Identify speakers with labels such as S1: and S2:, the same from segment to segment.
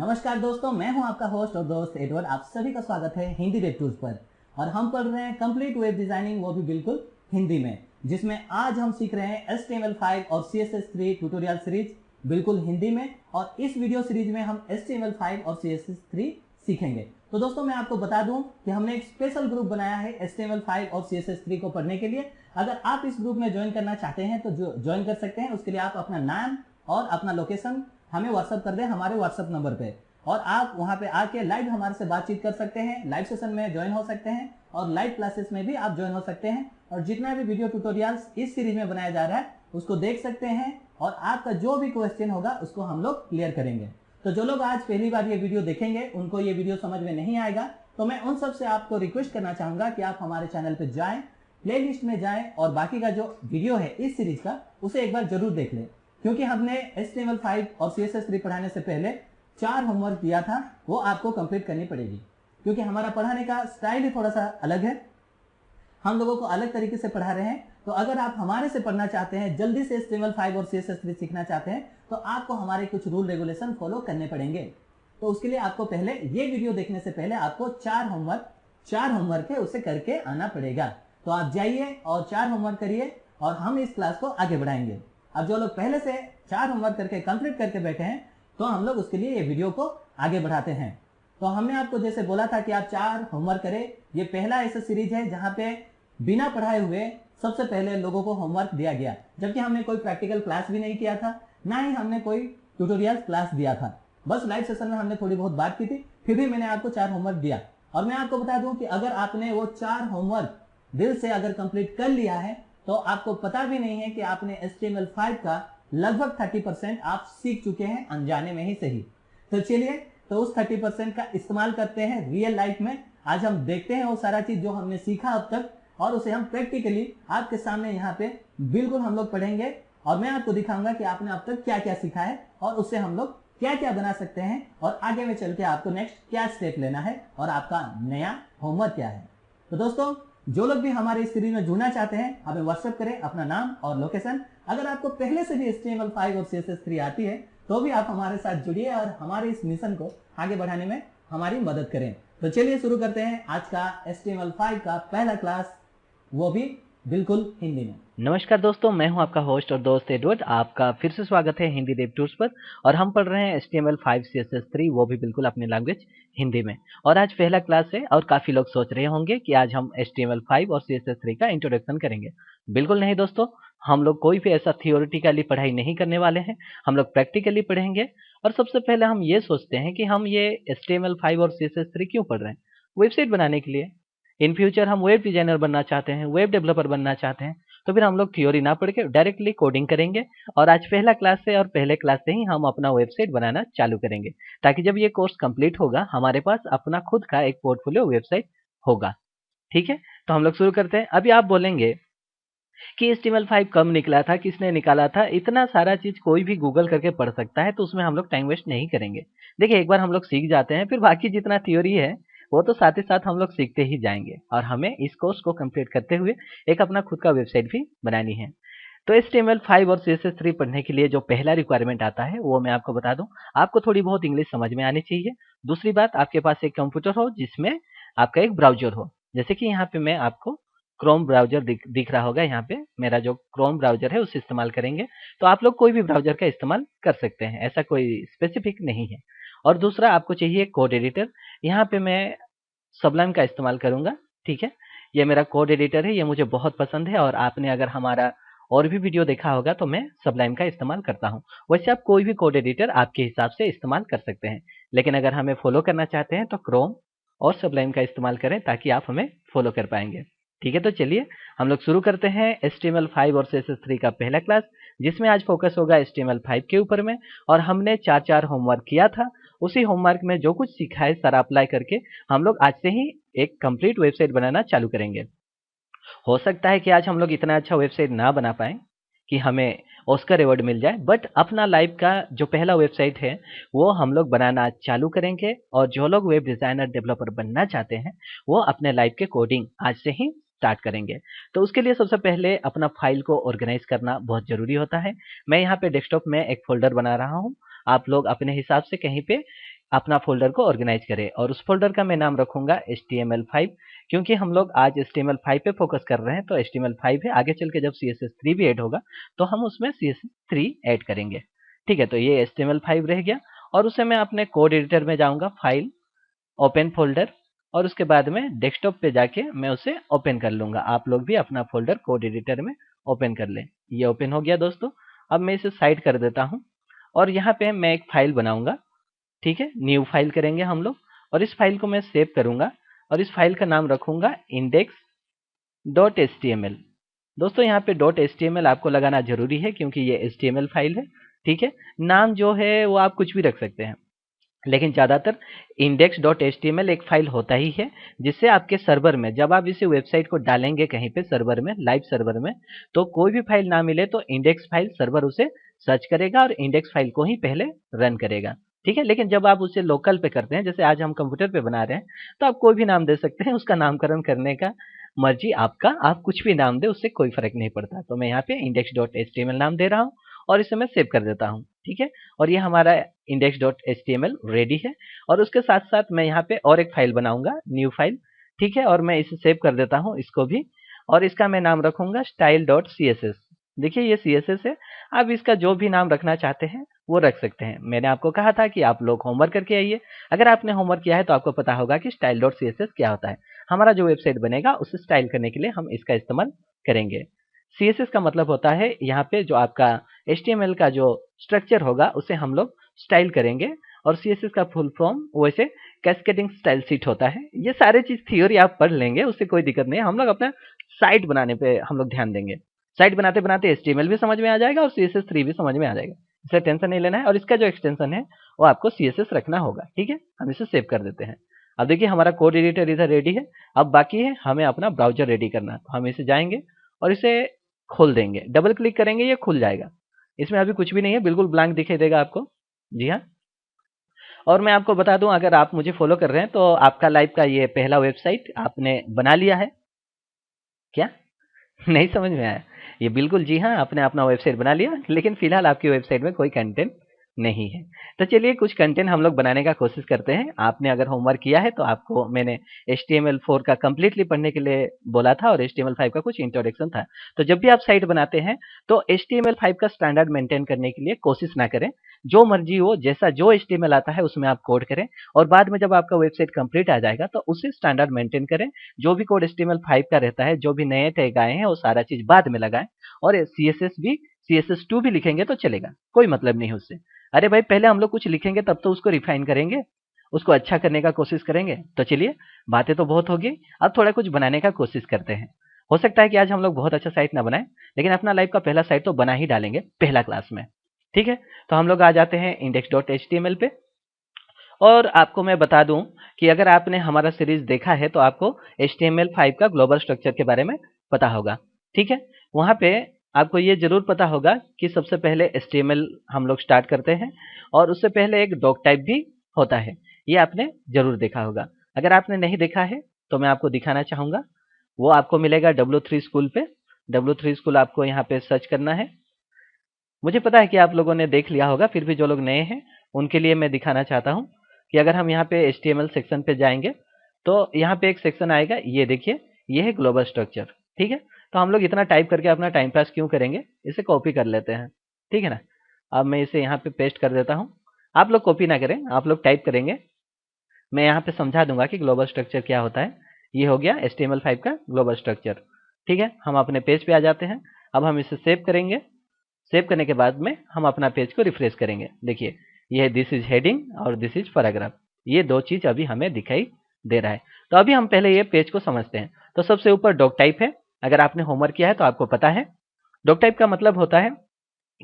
S1: नमस्कार दोस्तों, मैं हूं आपका होस्ट और दोस्त एडवर्ड। आप सभी का स्वागत है हिंदी वेब टूल्स पर। और हम पढ़ रहे हैं कंप्लीट वेब डिजाइनिंग, वो भी बिल्कुल हिंदी में, जिसमें आज हम सीख रहे हैं HTML5 और CSS3 ट्यूटोरियल सीरीज बिल्कुल हिंदी में। और इस वीडियो सीरीज में हम HTML5 और CSS3 सीखेंगे। तो दोस्तों मैं आपको बता दूं कि हमने एक स्पेशल ग्रुप बनाया है HTML5 और CSS3 को पढ़ने के लिए। अगर आप इस ग्रुप में ज्वाइन करना चाहते हैं तो ज्वाइन कर सकते हैं। उसके लिए आप अपना नाम और अपना लोकेशन हमें व्हाट्सअप कर दें हमारे व्हाट्सअप नंबर पे, और आप वहां पे आके लाइव हमारे से बातचीत कर सकते हैं, लाइव सेशन में ज्वाइन हो सकते हैं और लाइव क्लासेस में भी आप ज्वाइन हो सकते हैं। और जितना भी वीडियो ट्यूटोरियल्स इस सीरीज में बनाया जा रहा है उसको देख सकते हैं, और आपका जो भी क्वेश्चन होगा उसको हम लोग क्लियर करेंगे। तो जो लोग आज पहली बार ये वीडियो देखेंगे उनको ये वीडियो समझ में नहीं आएगा, तो मैं उन सब से आपको रिक्वेस्ट करना चाहूंगा कि आप हमारे चैनल पर जाएं, प्लेलिस्ट में जाएं और बाकी का जो वीडियो है इस सीरीज का उसे एक बार जरूर देख लें। क्योंकि हमने HTML5 और CSS3 पढ़ाने से पहले 4 होमवर्क दिया था, वो आपको कंप्लीट करनी पड़ेगी। क्योंकि हमारा पढ़ाने का स्टाइल ही थोड़ा सा अलग है, हम लोगों को अलग तरीके से पढ़ा रहे हैं। तो अगर आप हमारे से पढ़ना चाहते हैं, जल्दी से HTML5 और CSS3 सीखना चाहते हैं, तो आपको हमारे कुछ रूल रेगुलेशन फॉलो करने पड़ेंगे। तो उसके लिए आपको पहले ये वीडियो देखने से पहले आपको 4 होमवर्क है उसे करके आना पड़ेगा। तो आप जाइए और 4 होमवर्क करिए और हम इस क्लास को आगे बढ़ाएंगे। अब जो लोग पहले से 4 होमवर्क करके कंप्लीट करके बैठे हैं, तो हम लोग उसके लिए ये वीडियो को आगे बढ़ाते हैं। तो हमने आपको जैसे बोला था कि आप 4 होमवर्क करें। ये पहला ऐसा सीरीज है जहां पे बिना पढ़ाए हुए सबसे पहले लोगों को होमवर्क दिया गया, जबकि हमने कोई प्रैक्टिकल क्लास भी नहीं किया था, ना ही हमने कोई ट्यूटोरियल क्लास दिया था। बस लाइव सेशन में हमने थोड़ी बहुत बात की थी, फिर भी मैंने आपको 4 होमवर्क दिया। और मैं आपको बता दूं कि अगर आपने वो 4 होमवर्क दिल से अगर कंप्लीट कर लिया है तो आपको पता भी नहीं है कि आपने HTML5 का लगभग 30% आप सीख चुके हैं, अनजाने में ही सही। तो चलिए, तो उस 30% का इस्तेमाल करते हैं रियल लाइफ में। आज हम देखते हैं वो सारा चीज जो हमने सीखा अब तक, और उसे हम प्रैक्टिकली आपके सामने यहाँ पे बिल्कुल हम लोग पढ़ेंगे। और मैं आपको दिखाऊंगा कि आपने अब तक क्या क्या सीखा है और उससे हम लोग क्या क्या बना सकते हैं, और आगे में चल के आपको नेक्स्ट क्या स्टेप लेना है और आपका नया होमवर्क क्या है। तो दोस्तों, जो लोग भी हमारे इस सीरीज में जुड़ना चाहते हैं, हमें व्हाट्सएप करें अपना नाम और लोकेशन। अगर आपको पहले से भी HTML5 और CSS3 आती है तो भी आप हमारे साथ जुड़िए और हमारे इस मिशन को आगे बढ़ाने में हमारी मदद करें। तो चलिए शुरू करते हैं आज का HTML5 का पहला क्लास, वो भी बिल्कुल हिंदी में।
S2: नमस्कार दोस्तों, मैं हूं आपका होस्ट और दोस्त एडवर्ड। आपका फिर से स्वागत है हिंदी वेब टूल्स पर। और हम पढ़ रहे हैं HTML5 CSS3, वो भी बिल्कुल अपनी लैंग्वेज हिंदी में। और आज पहला क्लास है और काफ़ी लोग सोच रहे होंगे कि आज हम HTML5 और CSS3 का इंट्रोडक्शन करेंगे। बिल्कुल नहीं दोस्तों, हम लोग कोई भी ऐसा थियोरिटिकली पढ़ाई नहीं करने वाले हैं, हम लोग प्रैक्टिकली पढ़ेंगे। और सबसे पहले हम ये सोचते हैं कि हम ये HTML5 और CSS3 क्यों पढ़ रहे हैं? वेबसाइट बनाने के लिए। इन फ्यूचर हम वेब डिजाइनर बनना चाहते हैं, वेब डेवलपर बनना चाहते हैं, तो फिर हम लोग थ्योरी ना पढ़ के डायरेक्टली कोडिंग करेंगे। और आज पहला क्लास से और पहले क्लास से ही हम अपना वेबसाइट बनाना चालू करेंगे, ताकि जब ये कोर्स कंप्लीट होगा हमारे पास अपना खुद का एक पोर्टफोलियो वेबसाइट होगा। ठीक है, तो हम लोग शुरू करते हैं। अभी आप बोलेंगे कि HTML5 कब निकला था, किसने निकाला था? इतना सारा चीज कोई भी गूगल करके पढ़ सकता है, तो उसमें हम लोग टाइम वेस्ट नहीं करेंगे। देखिए, एक बार हम लोग सीख जाते हैं, फिर बाकी जितना थ्योरी है वो तो साथ ही साथ हम लोग सीखते ही जाएंगे। और हमें इस कोर्स को कंप्लीट करते हुए एक अपना खुद का वेबसाइट भी बनानी है। तो HTML5 और CSS3 पढ़ने के लिए जो पहला रिक्वायरमेंट आता है वो मैं आपको बता दूं। आपको थोड़ी बहुत इंग्लिश समझ में आनी चाहिए। दूसरी बात, आपके पास एक कंप्यूटर हो जिसमें आपका एक ब्राउजर हो। जैसे कि यहाँ पे मैं आपको क्रोम ब्राउजर दिख रहा होगा। यहाँ पे मेरा जो क्रोम ब्राउजर है उसे इस्तेमाल करेंगे। तो आप लोग कोई भी ब्राउजर का इस्तेमाल कर सकते हैं, ऐसा कोई स्पेसिफिक नहीं है। और दूसरा, आपको चाहिए कोड एडिटर। यहाँ पे मैं सबलाइम का इस्तेमाल करूंगा। ठीक है, ये मेरा कोड एडिटर है, ये मुझे बहुत पसंद है। और आपने अगर हमारा और भी वीडियो देखा होगा तो मैं सबलाइम का इस्तेमाल करता हूँ। वैसे आप कोई भी कोड एडिटर आपके हिसाब से इस्तेमाल कर सकते हैं, लेकिन अगर हमें फॉलो करना चाहते हैं तो क्रोम और सबलाइम का इस्तेमाल करें, ताकि आप हमें फॉलो कर पाएंगे। ठीक है, तो चलिए हम लोग शुरू करते हैं HTML5 और CSS3 का पहला क्लास, जिसमें आज फोकस होगा HTML5 के ऊपर में। और हमने 4 होमवर्क किया था, उसी होमवर्क में जो कुछ सीखा है सारा अप्लाई करके हम लोग आज से ही एक कंप्लीट वेबसाइट बनाना चालू करेंगे। हो सकता है कि आज हम लोग इतना अच्छा वेबसाइट ना बना पाए कि हमें ऑस्कर अवार्ड मिल जाए, बट अपना लाइफ का जो पहला वेबसाइट है वो हम लोग बनाना चालू करेंगे। और जो लोग वेब डिजाइनर डेवलपर बनना चाहते हैं वो अपने लाइफ के कोडिंग आज से ही स्टार्ट करेंगे। तो उसके लिए सबसे पहले अपना फाइल को ऑर्गेनाइज करना बहुत जरूरी होता है। मैं यहाँ पे डेस्कटॉप में एक फोल्डर बना रहा हूँ, आप लोग अपने हिसाब से कहीं पे अपना फोल्डर को ऑर्गेनाइज करें। और उस फोल्डर का मैं नाम रखूंगा HTML5, क्योंकि हम लोग आज HTML5 पे फोकस कर रहे हैं। तो HTML5 है, आगे चल के जब CSS3 भी ऐड होगा तो हम उसमें CSS3 ऐड करेंगे। ठीक है, तो ये HTML5 रह गया। और उसे मैं अपने कोड एडिटर में जाऊंगा, फाइल, ओपन फोल्डर, और उसके बाद में डेस्कटॉप पे जाके मैं उसे ओपन कर लूंगा। आप लोग भी अपना फोल्डर कोड एडिटर में ओपन कर लें। ये ओपन हो गया दोस्तों। अब मैं इसे साइड कर देता हूँ और यहाँ पे मैं एक फाइल बनाऊंगा। ठीक है, न्यू फाइल करेंगे हम लोग, और इस फाइल को मैं सेव करूंगा और इस फाइल का नाम रखूंगा index.html। दोस्तों यहाँ पे .html आपको लगाना जरूरी है क्योंकि ये HTML फाइल है। ठीक है, नाम जो है वो आप कुछ भी रख सकते हैं, लेकिन ज़्यादातर index.html एक फाइल होता ही है, जिससे आपके सर्वर में जब आप इसे वेबसाइट को डालेंगे कहीं पे सर्वर में, लाइव सर्वर में, तो कोई भी फाइल ना मिले तो इंडेक्स फाइल सर्वर उसे सर्च करेगा और इंडेक्स फाइल को ही पहले रन करेगा। ठीक है, लेकिन जब आप उसे लोकल पे करते हैं, जैसे आज हम कंप्यूटर पे बना रहे हैं, तो आप कोई भी नाम दे सकते हैं, उसका नामकरण करने का मर्जी आपका, आप कुछ भी नाम दे, उससे कोई फर्क नहीं पड़ता। तो मैं यहाँ पे index.html नाम दे रहा हूँ और इसे मैं सेव कर देता हूँ। ठीक है, और ये हमारा index.html रेडी है। और उसके साथ साथ मैं यहाँ पे और एक फाइल बनाऊंगा, न्यू फाइल। ठीक है, और मैं इसे सेव कर देता हूँ, इसको भी, और इसका मैं नाम रखूंगा style.css। देखिए ये CSS है, आप इसका जो भी नाम रखना चाहते हैं वो रख सकते हैं। मैंने आपको कहा था कि आप लोग होमवर्क करके आइए। अगर आपने होमवर्क किया है तो आपको पता होगा कि style.css क्या होता है। हमारा जो वेबसाइट बनेगा उसे स्टाइल करने के लिए हम इसका इस्तेमाल करेंगे। CSS का मतलब होता है यहाँ पे जो आपका HTML का जो स्ट्रक्चर होगा उसे हम लोग स्टाइल करेंगे। और CSS का फुल फॉर्म वैसे कैस्केडिंग स्टाइल शीट होता है। ये सारे चीज थ्योरी आप पढ़ लेंगे, उससे कोई दिक्कत नहीं है। हम लोग अपना साइट बनाने पे हम लोग ध्यान देंगे। साइट बनाते बनाते HTML भी समझ में आ जाएगा और CSS3 भी समझ में आ जाएगा, इसलिए टेंशन नहीं लेना है। और इसका जो एक्सटेंशन है वो आपको CSS रखना होगा। ठीक है, हम इसे सेव कर देते हैं। अब देखिए हमारा कोड एडिटर इधर रेडी है। अब बाकी है हमें अपना ब्राउजर रेडी करना। तो हम इसे जाएंगे और इसे खोल देंगे, डबल क्लिक करेंगे, ये खुल जाएगा। इसमें अभी कुछ भी नहीं है, बिल्कुल ब्लैंक दिखाई देगा आपको। जी हाँ, और मैं आपको बता दूं, अगर आप मुझे फॉलो कर रहे हैं तो आपका लाइव का ये पहला वेबसाइट आपने बना लिया है क्या? नहीं समझ में आया? ये बिल्कुल जी हाँ, आपने अपना वेबसाइट बना लिया, लेकिन फिलहाल आपकी वेबसाइट में कोई कंटेंट नहीं है। तो चलिए कुछ कंटेंट हम लोग बनाने का कोशिश करते हैं। आपने अगर होमवर्क किया है तो आपको मैंने HTML4 का कंप्लीटली पढ़ने के लिए बोला था और HTML5 का कुछ इंट्रोडक्शन था। तो जब भी आप साइट बनाते हैं तो HTML5 का स्टैंडर्ड मेंटेन करने के लिए कोशिश ना करें। जो मर्जी हो, जैसा जो HTML आता है उसमें आप कोड करें, और बाद में जब आपका वेबसाइट कंप्लीट आ जाएगा तो उसे स्टैंडर्ड मेंटेन करें। जो भी कोड HTML5 का रहता है, जो भी नए टैग आए हैं वो सारा चीज बाद में लगाएं। और CSS भी, CSS2 भी लिखेंगे तो चलेगा, कोई मतलब नहीं उससे। अरे भाई पहले हम लोग कुछ लिखेंगे तब तो उसको रिफाइन करेंगे, उसको अच्छा करने का कोशिश करेंगे। तो चलिए बातें तो बहुत होगी, अब थोड़ा कुछ बनाने का कोशिश करते हैं। हो सकता है कि आज हम लोग बहुत अच्छा साइट ना बनाएं, लेकिन अपना लाइव का पहला साइट तो बना ही डालेंगे पहला क्लास में। ठीक है, तो हम लोग आ जाते हैं index.html पे। और आपको मैं बता दूं कि अगर आपने हमारा सीरीज देखा है तो आपको HTML5 का ग्लोबल स्ट्रक्चर के बारे में पता होगा। ठीक है, वहां पे आपको ये जरूर पता होगा कि सबसे पहले HTML हम लोग स्टार्ट करते हैं और उससे पहले एक डॉक टाइप भी होता है। ये आपने जरूर देखा होगा। अगर आपने नहीं देखा है तो मैं आपको दिखाना चाहूंगा। वो आपको मिलेगा W3 स्कूल पे। W3 स्कूल आपको यहाँ पे सर्च करना है। मुझे पता है कि आप लोगों ने देख लिया होगा, फिर भी जो लोग नए हैं उनके लिए मैं दिखाना चाहता हूँ कि अगर हम यहाँ पे HTML सेक्शन पे जाएंगे तो यहाँ पे एक सेक्शन आएगा, ये देखिए, ये है ग्लोबल स्ट्रक्चर। ठीक है, तो हम लोग इतना टाइप करके अपना टाइम पास क्यों करेंगे, इसे कॉपी कर लेते हैं। ठीक है ना, अब मैं इसे यहाँ पे पेस्ट कर देता हूँ। आप लोग कॉपी ना करें, आप लोग टाइप करेंगे। मैं यहाँ पे समझा दूंगा कि ग्लोबल स्ट्रक्चर क्या होता है। ये हो गया HTML5 का ग्लोबल स्ट्रक्चर। ठीक है, हम अपने पेज पे आ जाते हैं। अब हम इसे सेव करेंगे। सेव करने के बाद में हम अपना पेज को रिफ्रेश करेंगे। देखिए ये दिस इज हेडिंग और दिस इज पैराग्राफ, ये दो चीज अभी हमें दिखाई दे रहा है। तो अभी हम पहले ये पेज को समझते हैं। तो सबसे ऊपर डॉक टाइप है। अगर आपने होमवर्क किया है तो आपको पता है डॉक टाइप का मतलब होता है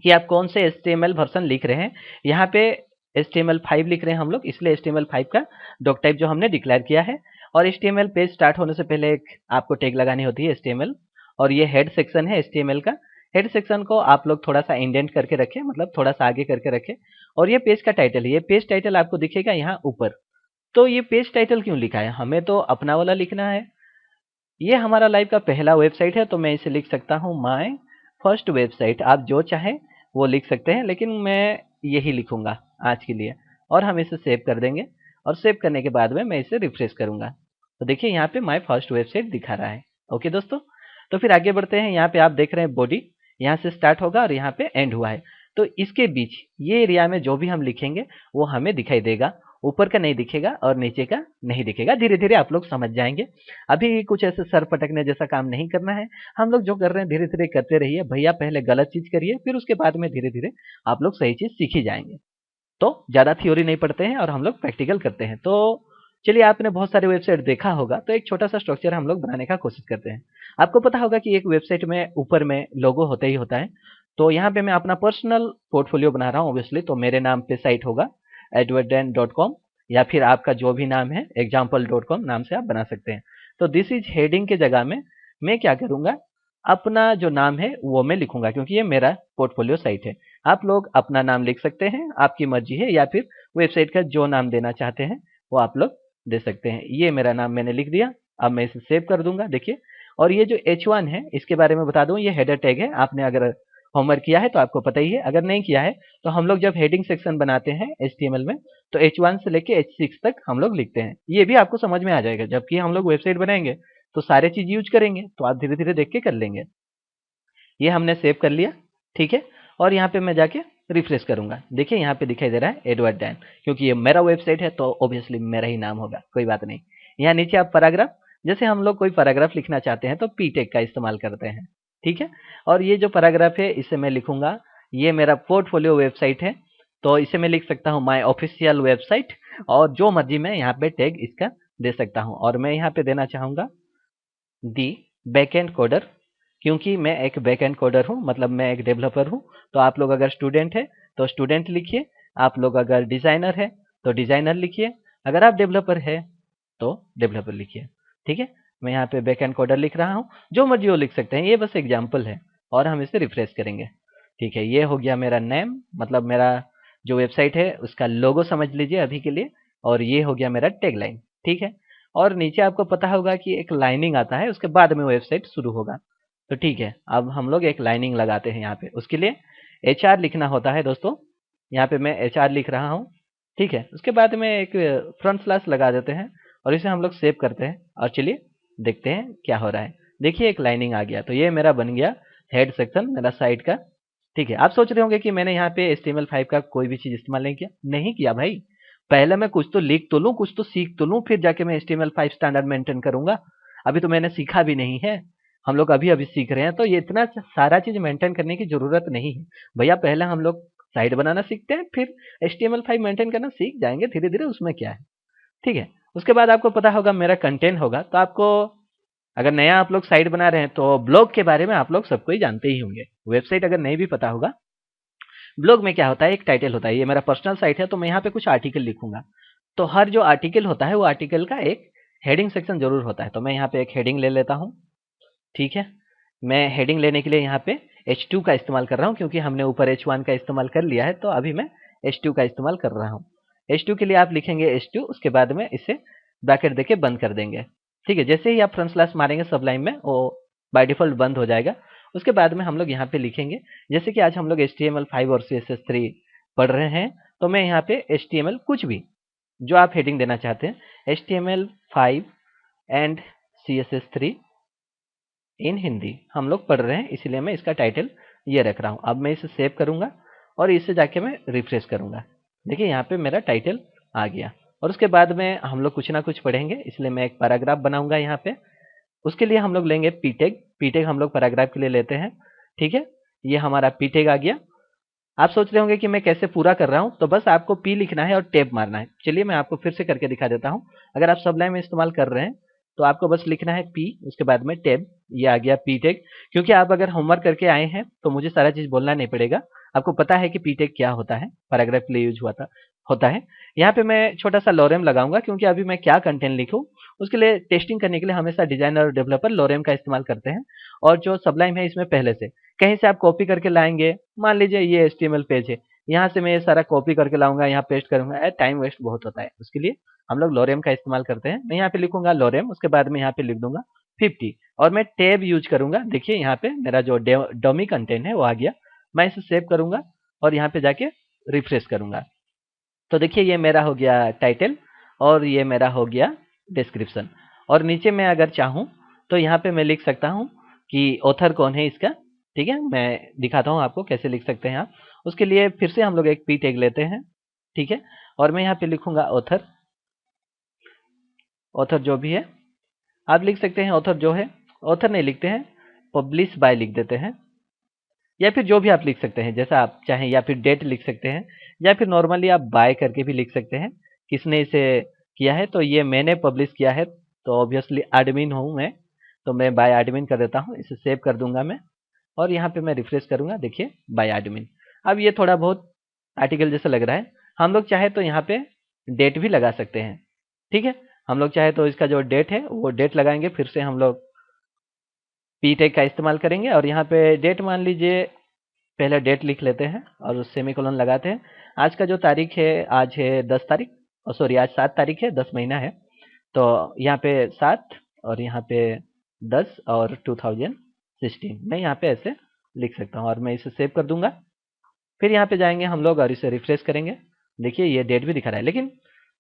S2: कि आप कौन से HTML वर्जन लिख रहे हैं। यहाँ पे HTML5 लिख रहे हैं हम लोग, इसलिए HTML5 का डॉक टाइप जो हमने डिक्लेयर किया है। और HTML पेज स्टार्ट होने से पहले एक आपको टैग लगानी होती है HTML, और ये हेड सेक्शन है HTML का। हेड सेक्शन को आप लोग थोड़ा सा इंडेंट करके रखें, मतलब थोड़ा सा आगे करके रखें। और ये पेज का टाइटल है, ये पेज टाइटल आपको दिखेगा यहाँ ऊपर। तो ये पेज टाइटल क्यों लिखा है, हमें तो अपना वाला लिखना है। ये हमारा लाइव का पहला वेबसाइट है तो मैं इसे लिख सकता हूँ माय फर्स्ट वेबसाइट। आप जो चाहे वो लिख सकते हैं, लेकिन मैं यही लिखूंगा आज के लिए। और हम इसे सेव कर देंगे। और सेव करने के बाद में मैं इसे रिफ्रेश करूंगा तो देखिए यहाँ पे माय फर्स्ट वेबसाइट दिखा रहा है। ओके दोस्तों, तो फिर आगे बढ़ते हैं। यहाँ पे आप देख रहे हैं बॉडी यहाँ से स्टार्ट होगा और यहाँ पे एंड हुआ है। तो इसके बीच ये एरिया में जो भी हम लिखेंगे वो हमें दिखाई देगा, ऊपर का नहीं दिखेगा और नीचे का नहीं दिखेगा। धीरे धीरे आप लोग समझ जाएंगे। अभी कुछ ऐसे सर पटकने जैसा काम नहीं करना है। हम लोग जो कर रहे हैं धीरे धीरे करते रहिए भैया, पहले गलत चीज करिए फिर उसके बाद में धीरे धीरे आप लोग सही चीज सीख ही जाएंगे। तो ज्यादा थ्योरी नहीं पढ़ते हैं और हम लोग प्रैक्टिकल करते हैं। तो चलिए, आपने बहुत सारे वेबसाइट देखा होगा, तो एक छोटा सा स्ट्रक्चर हम लोग बनाने का कोशिश करते हैं। आपको पता होगा कि एक वेबसाइट में ऊपर में लोगो होता ही होता है। तो यहाँ पे मैं अपना पर्सनल पोर्टफोलियो बना रहा हूँ ऑब्वियसली, तो मेरे नाम पे साइट होगा edwarddan.com, या फिर आपका जो भी नाम है example.com नाम से आप बना सकते हैं। तो दिस इज हेडिंग के जगह में मैं क्या करूंगा, अपना जो नाम है वो मैं लिखूंगा, क्योंकि ये मेरा पोर्टफोलियो साइट है। आप लोग अपना नाम लिख सकते हैं, आपकी मर्जी है, या फिर वेबसाइट का जो नाम देना चाहते हैं वो आप लोग दे सकते हैं। ये मेरा नाम मैंने लिख दिया। अब मैं इसे सेव कर दूंगा देखिए। और ये जो H1 है इसके बारे में बता दूं, ये हेडर टैग है। आपने अगर होमवर्क किया है तो आपको पता ही है, अगर नहीं किया है तो हम लोग जब हेडिंग सेक्शन बनाते हैं HTML में तो H1 से लेके H6 तक हम लोग लिखते हैं। ये भी आपको समझ में आ जाएगा, जबकि हम लोग वेबसाइट बनाएंगे तो सारे चीज यूज करेंगे, तो आप धीरे धीरे देख के कर लेंगे। ये हमने सेव कर लिया, ठीक है। और यहाँ पे मैं जाके रिफ्रेश करूंगा। देखिए यहाँ पे दिखाई दे रहा है एडवर्ड डैन, क्योंकि ये मेरा वेबसाइट है तो ऑब्वियसली मेरा ही नाम होगा, कोई बात नहीं। यहाँ नीचे आप पैराग्राफ, जैसे हम लोग कोई पैराग्राफ लिखना चाहते हैं तो पी टैग का इस्तेमाल करते हैं, ठीक है। और ये जो पैराग्राफ है इसे मैं लिखूंगा, ये मेरा पोर्टफोलियो वेबसाइट है तो इसे मैं लिख सकता हूँ माई ऑफिशियल वेबसाइट, और जो मर्जी मैं यहाँ पे टैग इसका दे सकता हूँ। और मैं यहाँ पे देना चाहूंगा दी बैकएंड कोडर, क्योंकि मैं एक बैकएंड कोडर हूँ, मतलब मैं एक डेवलपर हूँ। तो आप लोग अगर स्टूडेंट है तो स्टूडेंट लिखिए, आप लोग अगर डिजाइनर है तो डिजाइनर लिखिए, अगर आप डेवलपर है तो डेवलपर लिखिए, ठीक है। मैं यहाँ पे बैकएंड कोडर लिख रहा हूँ, जो मर्जी वो लिख सकते हैं, ये बस एग्जाम्पल है। और हम इसे रिफ्रेश करेंगे, ठीक है। ये हो गया मेरा नेम, मतलब मेरा जो वेबसाइट है उसका लोगो समझ लीजिए अभी के लिए। और ये हो गया मेरा टैगलाइन, ठीक है। और नीचे आपको पता होगा कि एक लाइनिंग आता है, उसके बाद में वेबसाइट शुरू होगा। तो ठीक है, अब हम लोग एक लाइनिंग लगाते हैं यहाँ पे। उसके लिए HR लिखना होता है दोस्तों। यहाँ पे मैं HR लिख रहा हूँ, ठीक है। उसके बाद में एक फ्रंट स्लैश लगा देते हैं और इसे हम लोग सेव करते हैं। और चलिए देखते हैं क्या हो रहा है। देखिए एक लाइनिंग आ गया, तो ये मेरा बन गया हेड सेक्शन मेरा साइट का, ठीक है। आप सोच रहे होंगे कि मैंने यहाँ पे HTML5 का कोई भी चीज इस्तेमाल नहीं किया। नहीं किया भाई, पहले मैं कुछ तो लिख तो लूँ, कुछ तो सीख तो लूँ, फिर जाके मैं HTML5 स्टैंडर्ड मेंटेन करूंगा। अभी तो मैंने सीखा भी नहीं है, हम लोग अभी अभी सीख रहे हैं, तो ये इतना सारा चीज मेंटेन करने की जरूरत नहीं है भैया। पहले हम लोग साइट बनाना सीखते हैं, फिर HTML5 मेंटेन करना सीख जाएंगे धीरे धीरे, उसमें क्या है, ठीक है। उसके बाद आपको पता होगा मेरा कंटेंट होगा। तो आपको अगर नया आप लोग साइट बना रहे हैं तो ब्लॉग के बारे में आप लोग सबको ही जानते ही होंगे। वेबसाइट अगर नहीं भी पता होगा, ब्लॉग में क्या होता है, एक टाइटल होता है। ये मेरा पर्सनल साइट है तो मैं यहाँ पे कुछ आर्टिकल लिखूंगा। तो हर जो आर्टिकल होता है वो आर्टिकल का एक हेडिंग सेक्शन जरूर होता है। तो मैं यहाँ पे एक हेडिंग ले लेता हूँ, ठीक है। मैं हेडिंग लेने के लिए यहाँ पे H2 का इस्तेमाल कर रहा हूँ, क्योंकि हमने ऊपर H1 का इस्तेमाल कर लिया है, तो अभी मैं H2 का इस्तेमाल कर रहा हूँ। H2 के लिए आप लिखेंगे H2, उसके बाद में इसे ब्रैकेट देके बंद कर देंगे, ठीक है। जैसे ही आप फ्रंट स्लैश मारेंगे सबलाइन में, वो बाय डिफॉल्ट बंद हो जाएगा। उसके बाद में हम लोग यहाँ पे लिखेंगे, जैसे कि आज हम लोग HTML5 और CSS3 पढ़ रहे हैं, तो मैं यहाँ पे HTML कुछ भी जो आप हेडिंग देना चाहते हैं, HTML5 and CSS3 in Hindi हम लोग पढ़ रहे हैं, इसीलिए मैं इसका टाइटल ये रख रहा हूँ। अब मैं इसे सेव करूंगा और इसे जाके मैं रिफ्रेश करूंगा। देखिए यहाँ पे मेरा टाइटल आ गया। और उसके बाद में हम लोग कुछ ना कुछ पढ़ेंगे, इसलिए मैं एक पैराग्राफ बनाऊंगा यहाँ पे। उसके लिए हम लोग लेंगे पीटेग। पीटेग हम लोग पैराग्राफ के लिए लेते हैं, ठीक है। ये हमारा पीटेग आ गया। आप सोच रहे होंगे कि मैं कैसे पूरा कर रहा हूँ, तो बस आपको पी लिखना है और टैब मारना है। चलिए मैं आपको फिर से करके दिखा देता हूँ। अगर आप सबलाइन में इस्तेमाल कर रहे हैं तो आपको बस लिखना है पी, उसके बाद में टैब। ये आ गया पी टैग। क्योंकि आप अगर होमवर्क करके आए हैं तो मुझे सारा चीज बोलना नहीं पड़ेगा, आपको पता है कि पी टैग क्या होता है, पैराग्राफ के लिए यूज होता है। यहाँ पे मैं छोटा सा लोरेम लगाऊंगा, क्योंकि अभी मैं क्या कंटेंट लिखूं उसके लिए टेस्टिंग करने के लिए हमेशा डिजाइनर और डेवलपर लोरेम का इस्तेमाल करते हैं। और जो सबलाइन है इसमें पहले से कहीं से आप कॉपी करके लाएंगे, मान लीजिए ये HTML पेज है, यहाँ से मैं ये सारा कॉपी करके लाऊंगा, यहाँ पेस्ट करूंगा, टाइम वेस्ट बहुत होता है। उसके लिए हम लोग लोरेम का इस्तेमाल करते हैं। मैं यहाँ पे लिखूंगा लोरेम, उसके बाद में यहाँ पे लिख दूंगा 50 और मैं टैब यूज करूंगा। देखिए यहाँ पे मेरा जो डमी कंटेंट है वो आ गया। मैं इसे सेव करूंगा और यहाँ पे जाके रिफ्रेश करूंगा। तो देखिए ये मेरा हो गया टाइटल और ये मेरा हो गया डिस्क्रिप्शन। और नीचे मैं अगर चाहूँ तो यहाँ पे मैं लिख सकता हूँ कि ऑथर कौन है इसका। ठीक है, मैं दिखाता हूँ आपको कैसे लिख सकते हैं आप। उसके लिए फिर से हम लोग एक पी टैग लेते हैं। ठीक है, और मैं यहाँ पे लिखूंगा ऑथर। ऑथर जो भी है आप लिख सकते हैं। ऑथर जो है, ऑथर नहीं लिखते हैं, पब्लिश बाय लिख देते हैं, या फिर जो भी आप लिख सकते हैं जैसा आप चाहें, या फिर डेट लिख सकते हैं, या फिर नॉर्मली आप बाय करके भी लिख सकते हैं किसने इसे किया है। तो ये मैंने पब्लिश किया है, तो ऑब्वियसली एडमिन हूँ मैं, तो मैं बाय एडमिन कर देता हूँ। इसे सेव कर दूंगा मैं, और यहाँ पे मैं रिफ्रेश करूंगा। देखिए बाय एडमिन। अब ये थोड़ा बहुत आर्टिकल जैसा लग रहा है। हम लोग चाहे तो यहाँ पे डेट भी लगा सकते हैं। ठीक है, हम लोग चाहे तो इसका जो डेट है वो डेट लगाएंगे, फिर से हम लोग पी टैग का इस्तेमाल करेंगे और यहाँ पे डेट मान लीजिए पहले डेट लिख लेते हैं और सेमीकोलन लगाते हैं। आज का जो तारीख है, आज है 10 तारीख, सॉरी आज 7 तारीख है, 10 महीना है। तो यहाँ पे 7 और यहाँ पे 10 और 2016 मैं यहाँ पे ऐसे लिख सकता हूँ, और मैं इसे सेव कर दूंगा। फिर यहाँ पे जाएंगे हम लोग और इसे रिफ्रेश करेंगे। देखिए ये डेट भी दिखा रहा है, लेकिन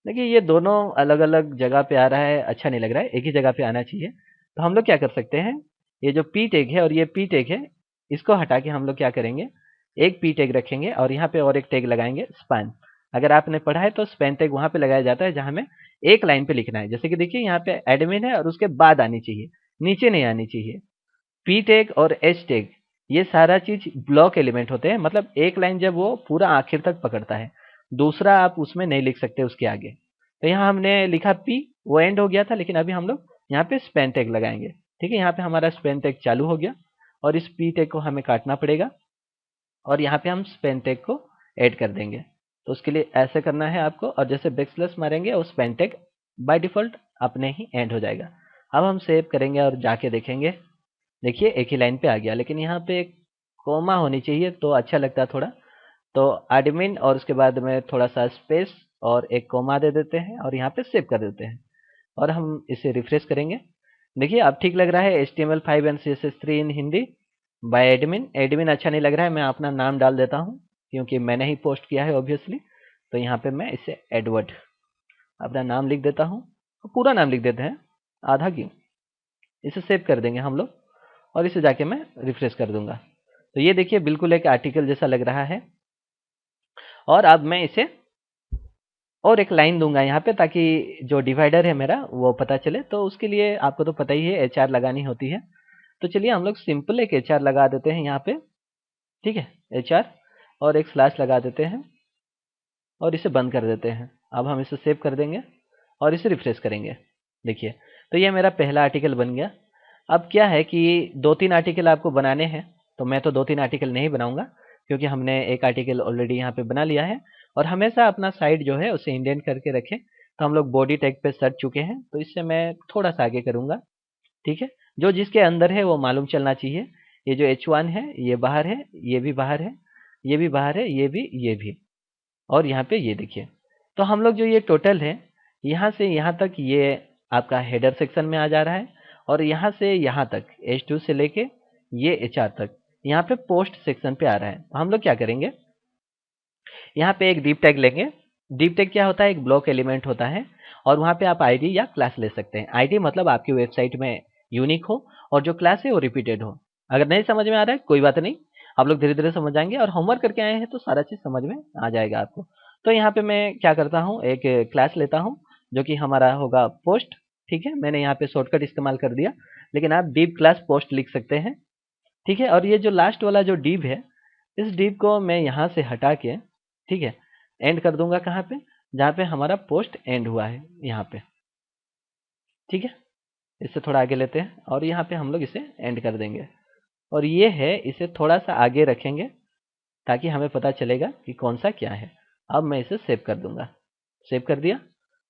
S2: देखिए ये दोनों अलग अलग जगह पे आ रहा है, अच्छा नहीं लग रहा है, एक ही जगह पे आना चाहिए। तो हम लोग क्या कर सकते हैं, ये जो पी टैग है और ये पी टैग है, इसको हटा के हम लोग क्या करेंगे, एक पी टैग रखेंगे और यहाँ पे और एक टैग लगाएंगे स्पैन। अगर आपने पढ़ा है तो स्पैन टैग वहां पे लगाया जाता है जहां में एक लाइन पे लिखना है। जैसे कि देखिए यहाँ पे एडमिन है और उसके बाद आनी चाहिए, नीचे नहीं आनी चाहिए। पी टैग और एच टैग ये सारा चीज ब्लॉक एलिमेंट होते हैं, मतलब एक लाइन जब वो पूरा आखिर तक पकड़ता है, दूसरा आप उसमें नहीं लिख सकते उसके आगे। तो यहाँ हमने लिखा पी, वो एंड हो गया था, लेकिन अभी हम लोग यहाँ पे स्पैन टैग लगाएंगे। ठीक है, यहाँ पे हमारा स्पैन टैग चालू हो गया और इस पी टैग को हमें काटना पड़ेगा और यहाँ पे हम स्पैन टैग को ऐड कर देंगे। तो उसके लिए ऐसे करना है आपको, और जैसे बैकस्लैश मारेंगे और स्पैन टैग बाय डिफॉल्ट अपने ही एंड हो जाएगा। अब हम सेव करेंगे और जाके देखेंगे। देखिए एक ही लाइन पे आ गया, लेकिन यहाँ पे एक कोमा होनी चाहिए तो अच्छा लगता है थोड़ा। तो एडमिन और उसके बाद में थोड़ा सा स्पेस और एक कोमा दे देते हैं और यहाँ पे सेव कर देते हैं, और हम इसे रिफ्रेश करेंगे। देखिए अब ठीक लग रहा है, HTML5 and CSS3 in Hindi by admin. Admin अच्छा नहीं लग रहा है, मैं अपना नाम डाल देता हूँ क्योंकि मैंने ही पोस्ट किया है ऑब्वियसली। तो यहाँ पे मैं इसे एडवर्ड अपना नाम लिख देता हूँ, पूरा नाम लिख देते हैं, आधा क्यों। इसे सेव कर देंगे हम लोग और इसे जाके मैं रिफ्रेश कर दूंगा। तो ये देखिए बिल्कुल एक आर्टिकल जैसा लग रहा है। और अब मैं इसे और एक लाइन दूंगा यहाँ पे, ताकि जो डिवाइडर है मेरा वो पता चले। तो उसके लिए आपको तो पता ही है HR लगानी होती है। तो चलिए हम लोग सिंपल एक HR लगा देते हैं यहाँ पे। ठीक है, HR और एक स्लैश लगा देते हैं और इसे बंद कर देते हैं। अब हम इसे सेव कर देंगे और इसे रिफ्रेश करेंगे। देखिए तो ये मेरा पहला आर्टिकल बन गया। अब क्या है कि 2-3 आर्टिकल आपको बनाने हैं, तो मैं तो 2-3 आर्टिकल नहीं बनाऊंगा क्योंकि हमने एक आर्टिकल ऑलरेडी यहाँ पे बना लिया है। और हमेशा अपना साइड जो है उसे इंडेंट करके रखें। तो हम लोग बॉडी टैग पे सट चुके हैं, तो इससे मैं थोड़ा सा आगे करूंगा। ठीक है, जो जिसके अंदर है वो मालूम चलना चाहिए। ये जो H1 है ये बाहर है, ये भी बाहर है, ये भी बाहर है, ये भी, और यहाँ पे ये देखिए। तो हम लोग जो ये टोटल है, यहाँ से यहाँ तक ये आपका हेडर सेक्शन में आ जा रहा है, और यहाँ से यहाँ तक H2 से लेके ये HR तक यहाँ पे पोस्ट सेक्शन पे आ रहा है। तो हम लोग क्या करेंगे, यहाँ पे एक डीप टैग लेंगे। डीप टैग क्या होता है, एक ब्लॉक एलिमेंट होता है, और वहाँ पे आप आईडी या क्लास ले सकते हैं। आईडी मतलब आपकी वेबसाइट में यूनिक हो, और जो क्लास है वो रिपीटेड हो। अगर नहीं समझ में आ रहा है कोई बात नहीं, आप लोग धीरे धीरे समझ जाएंगे, और होमवर्क करके आए हैं तो सारा चीज समझ में आ जाएगा आपको। तो यहाँ पे मैं क्या करता हूँ, एक क्लास लेता हूँ जो कि हमारा होगा पोस्ट। ठीक है, मैंने यहाँ पे शॉर्टकट इस्तेमाल कर दिया, लेकिन आप डिव क्लास पोस्ट लिख सकते हैं। ठीक है, और ये जो लास्ट वाला जो डिव है, इस डिव को मैं यहाँ से हटा के, ठीक है, एंड कर दूंगा कहाँ पे, जहाँ पे हमारा पोस्ट एंड हुआ है यहाँ पे। ठीक है, इससे थोड़ा आगे लेते हैं और यहाँ पे हम लोग इसे एंड कर देंगे, और ये है इसे थोड़ा सा आगे रखेंगे ताकि हमें पता चलेगा कि कौन सा क्या है। अब मैं इसे सेव कर दूंगा, सेव कर दिया।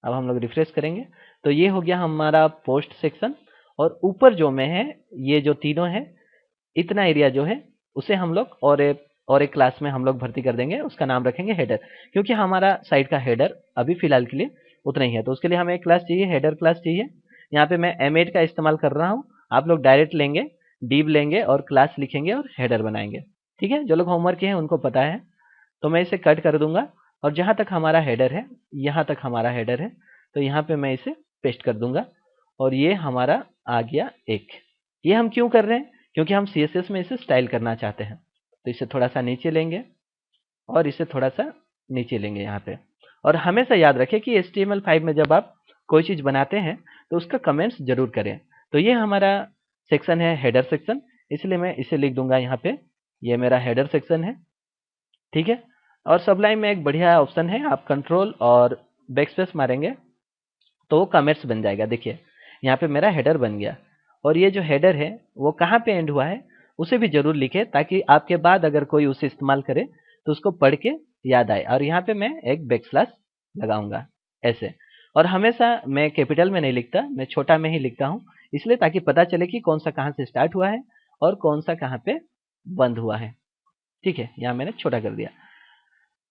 S2: अब हम लोग रिफ्रेश करेंगे तो ये हो गया हमारा पोस्ट सेक्शन। और ऊपर जो में है, ये जो तीनों है, इतना एरिया जो है उसे हम लोग और एक क्लास में हम लोग भर्ती कर देंगे, उसका नाम रखेंगे हेडर, क्योंकि हमारा साइट का हेडर अभी फिलहाल के लिए उतना ही है। तो उसके लिए हमें एक क्लास चाहिए, हेडर क्लास चाहिए। यहाँ पे मैं M8 का इस्तेमाल कर रहा हूँ, आप लोग डायरेक्ट लेंगे, डिव लेंगे और क्लास लिखेंगे और हेडर बनाएंगे। ठीक है, जो लोग होमवर्क किए हैं उनको पता है। तो मैं इसे कट कर दूंगा और जहाँ तक हमारा हेडर है, यहाँ तक हमारा हेडर है, तो यहाँ पे मैं इसे पेस्ट कर दूंगा और ये हमारा आ गया एक। ये हम क्यों कर रहे हैं? क्योंकि हम CSS में इसे स्टाइल करना चाहते हैं। तो इसे थोड़ा सा नीचे लेंगे और इसे थोड़ा सा नीचे लेंगे यहाँ पे। और हमेशा याद रखें कि HTML5 में जब आप कोई चीज़ बनाते हैं तो उसका कमेंट्स जरूर करें। तो ये हमारा सेक्शन है हेडर सेक्शन, इसलिए मैं इसे लिख दूंगा यहाँ पे, ये मेरा हेडर सेक्शन है, ठीक है। और सबलाइन में एक बढ़िया ऑप्शन है, आप कंट्रोल और बैकस्पेस मारेंगे तो वो कमेंट्स बन जाएगा। देखिए यहाँ पे मेरा हेडर बन गया। और ये जो हेडर है वो कहाँ पे एंड हुआ है उसे भी जरूर लिखे, ताकि आपके बाद अगर कोई उसे इस्तेमाल करे तो उसको पढ़ के याद आए। और यहाँ पे मैं एक बैकस्लैश लगाऊंगा ऐसे। और हमेशा मैं कैपिटल में नहीं लिखता, मैं छोटा में ही लिखता हूँ, इसलिए ताकि पता चले कि कौन सा कहाँ से स्टार्ट हुआ है और कौन सा कहाँ पे बंद हुआ है, ठीक है। यहाँ मैंने छोटा कर दिया।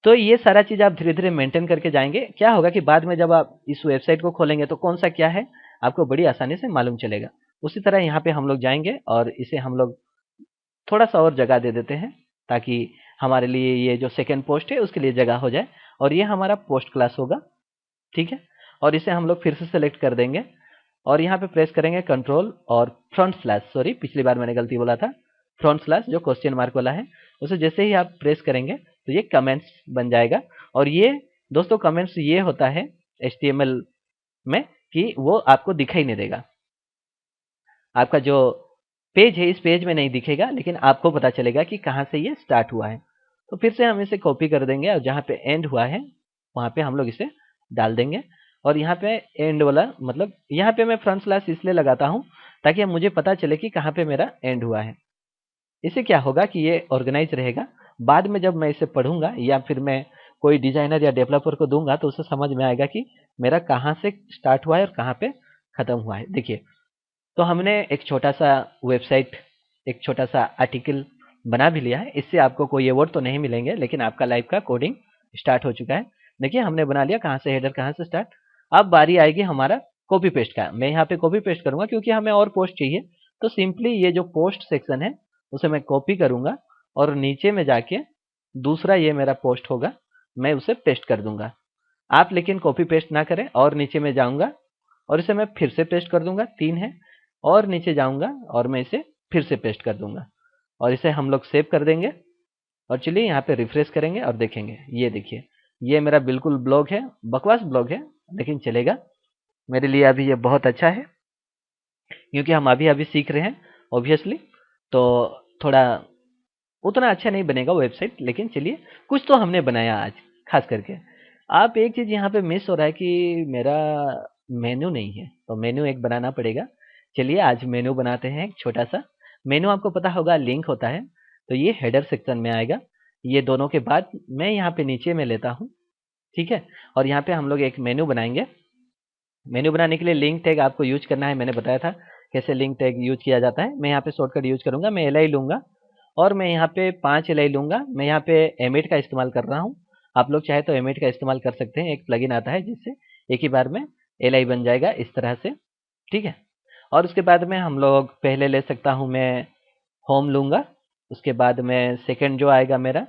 S2: तो ये सारा चीज़ आप धीरे धीरे मेंटेन करके जाएंगे, क्या होगा कि बाद में जब आप इस वेबसाइट को खोलेंगे तो कौन सा क्या है आपको बड़ी आसानी से मालूम चलेगा। उसी तरह यहाँ पे हम लोग जाएंगे और इसे हम लोग थोड़ा सा और जगह दे देते हैं, ताकि हमारे लिए ये जो सेकेंड पोस्ट है उसके लिए जगह हो जाए। और ये हमारा पोस्ट क्लास होगा, ठीक है। और इसे हम लोग फिर से सेलेक्ट कर देंगे और यहाँ पे प्रेस करेंगे कंट्रोल और फ्रंट स्लैश, सॉरी पिछली बार मैंने गलती बोला था, फ्रंट स्लैश जो क्वेश्चन मार्क वाला है, उसे जैसे ही आप प्रेस करेंगे तो ये कमेंट्स बन जाएगा। और ये दोस्तों कमेंट्स ये होता है HTML में कि वो आपको दिखाई नहीं देगा, आपका जो पेज है इस पेज में नहीं दिखेगा, लेकिन आपको पता चलेगा कि कहाँ से ये स्टार्ट हुआ है। तो फिर से हम इसे कॉपी कर देंगे और जहाँ पे एंड हुआ है वहाँ पे हम लोग इसे डाल देंगे। और यहाँ पे एंड वाला मतलब यहाँ पे मैं फ्रंट स्लैश इसलिए लगाता हूँ ताकि अब मुझे पता चले कि कहाँ पे मेरा एंड हुआ है। इससे क्या होगा कि ये ऑर्गेनाइज रहेगा, बाद में जब मैं इसे पढ़ूंगा या फिर मैं कोई डिजाइनर या डेवलपर को दूंगा तो उसे समझ में आएगा कि मेरा कहाँ से स्टार्ट हुआ है और कहाँ पे खत्म हुआ है। देखिए तो हमने एक छोटा सा वेबसाइट, एक छोटा सा आर्टिकल बना भी लिया है। इससे आपको कोई अवार्ड तो नहीं मिलेंगे, लेकिन आपका लाइव का कोडिंग स्टार्ट हो चुका है। देखिए हमने बना लिया, कहाँ से हेडर कहाँ से स्टार्ट। अब बारी आएगी हमारा कॉपी पेस्ट का। मैं यहाँ पे कॉपी पेस्ट करूंगा क्योंकि हमें और पोस्ट चाहिए। तो सिंपली ये जो पोस्ट सेक्शन है उसे मैं कॉपी करूंगा और नीचे में जाके दूसरा ये मेरा पोस्ट होगा, मैं उसे पेस्ट कर दूंगा। आप लेकिन कॉपी पेस्ट ना करें और नीचे में जाऊंगा और इसे मैं फिर से पेस्ट कर दूंगा, 3 है, और नीचे जाऊंगा और मैं इसे फिर से पेस्ट कर दूंगा और इसे हम लोग सेव कर देंगे। और चलिए यहाँ पे रिफ्रेश करेंगे और देखेंगे, ये देखिए ये मेरा बिल्कुल ब्लॉग है, बकवास ब्लॉग है लेकिन चलेगा मेरे लिए। अभी ये बहुत अच्छा है क्योंकि हम अभी अभी सीख रहे हैं ऑब्वियसली, तो थोड़ा उतना अच्छा नहीं बनेगा वेबसाइट, लेकिन चलिए कुछ तो हमने बनाया आज। खास करके आप एक चीज यहाँ पे मिस हो रहा है कि मेरा मेनू नहीं है, तो मेनू एक बनाना पड़ेगा। चलिए आज मेनू बनाते हैं, एक छोटा सा मेनू। आपको पता होगा लिंक होता है, तो ये हेडर सेक्शन में आएगा। ये दोनों के बाद मैं यहाँ पे नीचे में लेता हूँ, ठीक है। और यहाँ पे हम लोग एक मेनू बनाएंगे। मेनू बनाने के लिए लिंक टैग आपको यूज करना है, मैंने बताया था कैसे लिंक टैग यूज किया जाता है। मैं यहाँ पे शॉर्टकट यूज करूंगा, मैं LI लूंगा और मैं यहाँ पे 5 LI लूंगा। मैं यहाँ पे एमिट का इस्तेमाल कर रहा हूँ, आप लोग चाहे तो एमिट का इस्तेमाल कर सकते हैं। एक प्लगइन आता है जिससे एक ही बार में LI बन जाएगा इस तरह से, ठीक है। और उसके बाद में हम लोग पहले ले सकता हूँ, मैं होम लूंगा। उसके बाद में सेकंड जो आएगा मेरा,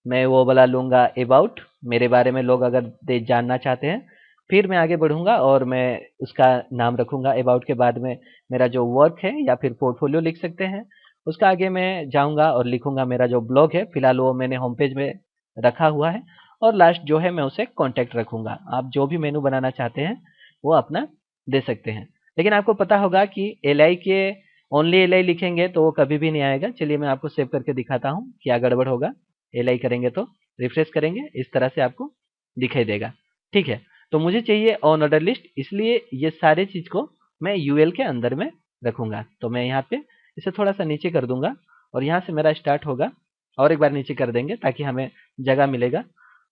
S2: मैं वो वाला लूंगा अबाउट, मेरे बारे में लोग अगर जानना चाहते हैं। फिर मैं आगे बढ़ूंगा और मैं उसका नाम रखूंगा अबाउट के बाद में मेरा जो वर्क है या फिर पोर्टफोलियो लिख सकते हैं। उसका आगे मैं जाऊंगा और लिखूंगा मेरा जो ब्लॉग है, फिलहाल वो मैंने होम पेज में रखा हुआ है। और लास्ट जो है मैं उसे कॉन्टैक्ट रखूंगा। आप जो भी मेनू बनाना चाहते हैं वो अपना दे सकते हैं। लेकिन आपको पता होगा कि LI के ओनली LI लिखेंगे तो वो कभी भी नहीं आएगा। चलिए मैं आपको सेव करके दिखाता हूँ क्या गड़बड़ होगा। LI करेंगे तो रिफ्रेश करेंगे, इस तरह से आपको दिखाई देगा, ठीक है। तो मुझे चाहिए ऑन ऑर्डर लिस्ट, इसलिए ये सारे चीज को मैं UL के अंदर में रखूंगा। तो मैं यहाँ पे इसे थोड़ा सा नीचे कर दूंगा और यहाँ से मेरा स्टार्ट होगा, और एक बार नीचे कर देंगे ताकि हमें जगह मिलेगा।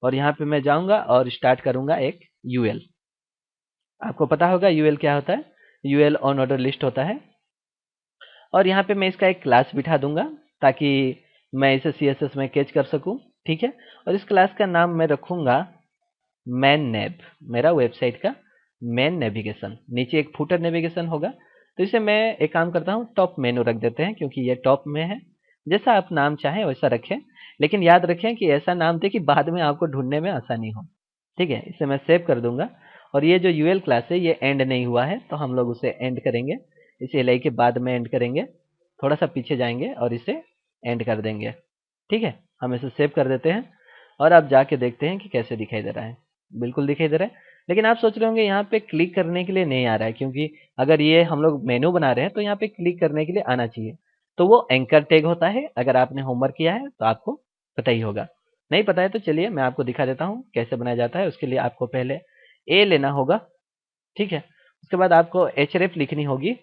S2: और यहाँ पे मैं जाऊंगा और स्टार्ट करूंगा एक UL। आपको पता होगा UL क्या होता है, UL ऑन ऑर्डर लिस्ट होता है। और यहाँ पे मैं इसका एक क्लास बिठा दूंगा ताकि मैं इसे CSS में कैच कर सकूं, ठीक है। और इस क्लास का नाम मैं रखूंगा मैन नेव, मेरा वेबसाइट का मेन नेविगेशन। नीचे एक फुटर नेविगेशन होगा, तो इसे मैं एक काम करता हूँ टॉप मेनू रख देते हैं क्योंकि ये टॉप में है। जैसा आप नाम चाहें वैसा रखें, लेकिन याद रखें कि ऐसा नाम दे कि बाद में आपको ढूंढने में आसानी हो। ठीक है, इसे मैं सेव कर दूंगा। और ये जो यूएल क्लास है ये एंड नहीं हुआ है, तो हम लोग उसे एंड करेंगे। इसे एल के बाद में एंड करेंगे, थोड़ा सा पीछे जाएंगे और इसे एंड कर देंगे। ठीक है, हम इसे सेव कर देते हैं और अब जाके देखते हैं कि कैसे दिखाई दे रहा है। बिल्कुल दिखाई दे रहा है, लेकिन आप सोच रहे होंगे यहाँ पे क्लिक करने के लिए नहीं आ रहा है, क्योंकि अगर ये हम लोग मेनू बना रहे हैं तो यहाँ पे क्लिक करने के लिए आना चाहिए। तो वो एंकर टैग होता है, अगर आपने होमवर्क किया है तो आपको पता ही होगा। नहीं पता है तो चलिए मैं आपको दिखा देता हूँ कैसे बनाया जाता है। उसके लिए आपको पहले ए लेना होगा। ठीक है, उसके बाद आपको एचरेफ लिखनी होगी।